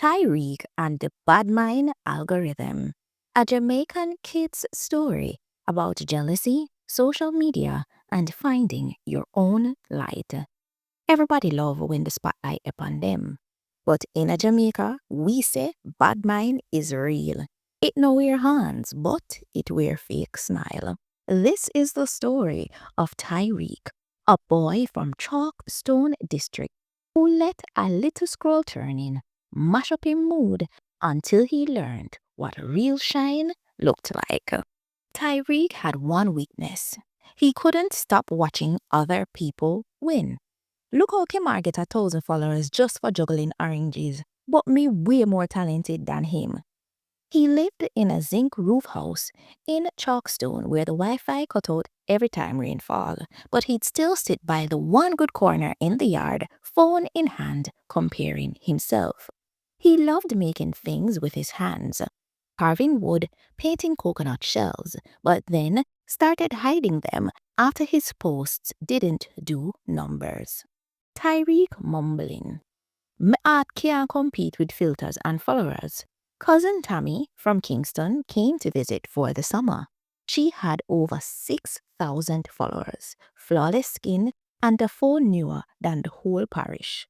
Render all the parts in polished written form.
Tyreek and the Badmind algorithm, a Jamaican kid's story about jealousy, social media, and finding your own light. Everybody love when the spotlight upon them. But in a Jamaica, we say Badmind is real. It no wear hands, but it wear fake smile. This is the story of Tyreek, a boy from Chalkstone District who let a little scroll turning mash up his mood until he learned what real shine looked like. Tyreek had one weakness. He couldn't stop watching other people win. Look how Kimar get 1,000 followers just for juggling oranges, but me way more talented than him. He lived in a zinc roof house in Chalkstone where the Wi-Fi cut out every time rain fall, but he'd still sit by the one good corner in the yard, phone in hand, comparing himself. He loved making things with his hands, carving wood, painting coconut shells, but then started hiding them after his posts didn't do numbers. Tyreek mumbling. My art can't compete with filters and followers. Cousin Tammy from Kingston came to visit for the summer. She had over 6,000 followers, flawless skin, and a phone newer than the whole parish.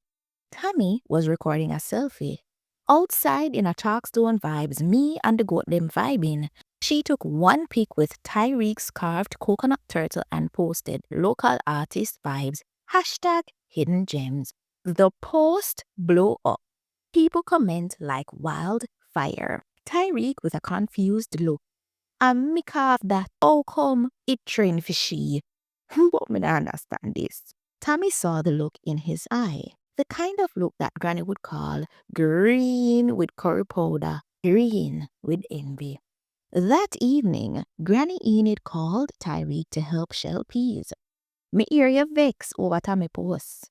Tammy was recording a selfie. Outside in a Chalkstone vibes, me and the goat them vibing. She took one pic with Tyreek's carved coconut turtle and posted local artist vibes, hashtag hidden gems. The post blow up. People comment like wildfire. Tyreek with a confused look. And me carve that, oh come, it train for she. But me don't understand this. Tammy saw the look in his eye. The kind of look that Granny would call green with curry powder, green with envy. That evening, Granny Enid called Tyreek to help shell peas. Me hear you vex over Tammy posts.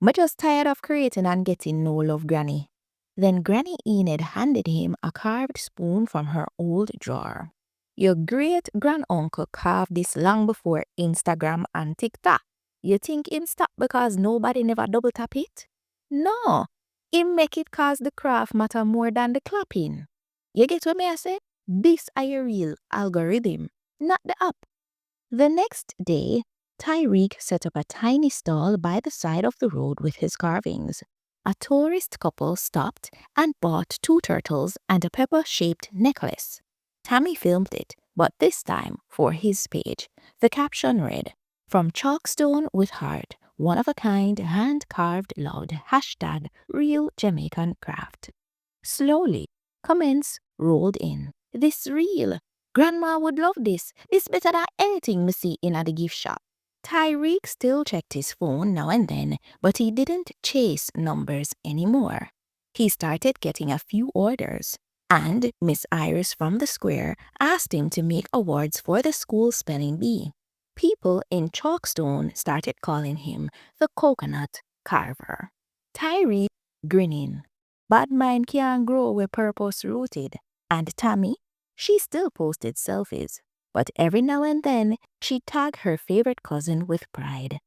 Me just tired of creating and getting no love, Granny. Then Granny Enid handed him a carved spoon from her old drawer. Your great-granduncle carved this long before Instagram and TikTok. You think him stop because nobody never double tap it? No, him make it cause the craft matter more than the clapping. You get what me I say? This is a real algorithm, not the app. The next day, Tyreek set up a tiny stall by the side of the road with his carvings. A tourist couple stopped and bought 2 turtles and a pepper-shaped necklace. Tammy filmed it, but this time for his page. The caption read, "From Chalkstone with heart, one-of-a-kind, hand-carved loved, hashtag real Jamaican craft." Slowly, comments rolled in. This real. Grandma would love this. This better than anything me see in the gift shop. Tyreek still checked his phone now and then, but he didn't chase numbers anymore. He started getting a few orders, and Miss Iris from the square asked him to make awards for the school spelling bee. People in Chalkstone started calling him the coconut carver. Tyreek grinning. Badmind can't grow where purpose rooted. And Tammy, she still posted selfies, but every now and then she tagged her favorite cousin with pride.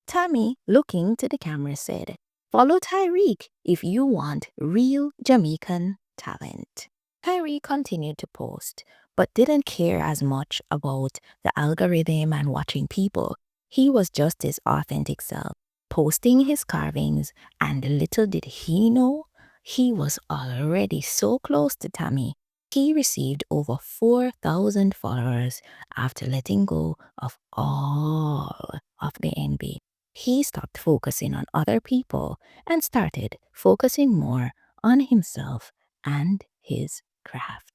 Tammy, looking to the camera, said, "Follow Tyreek if you want real Jamaican talent." Tyreek continued to post, but didn't care as much about the algorithm and watching people. He was just his authentic self, posting his carvings, and little did he know, he was already so close to Tammy. He received over 4,000 followers after letting go of all of the envy. He stopped focusing on other people and started focusing more on himself and his craft.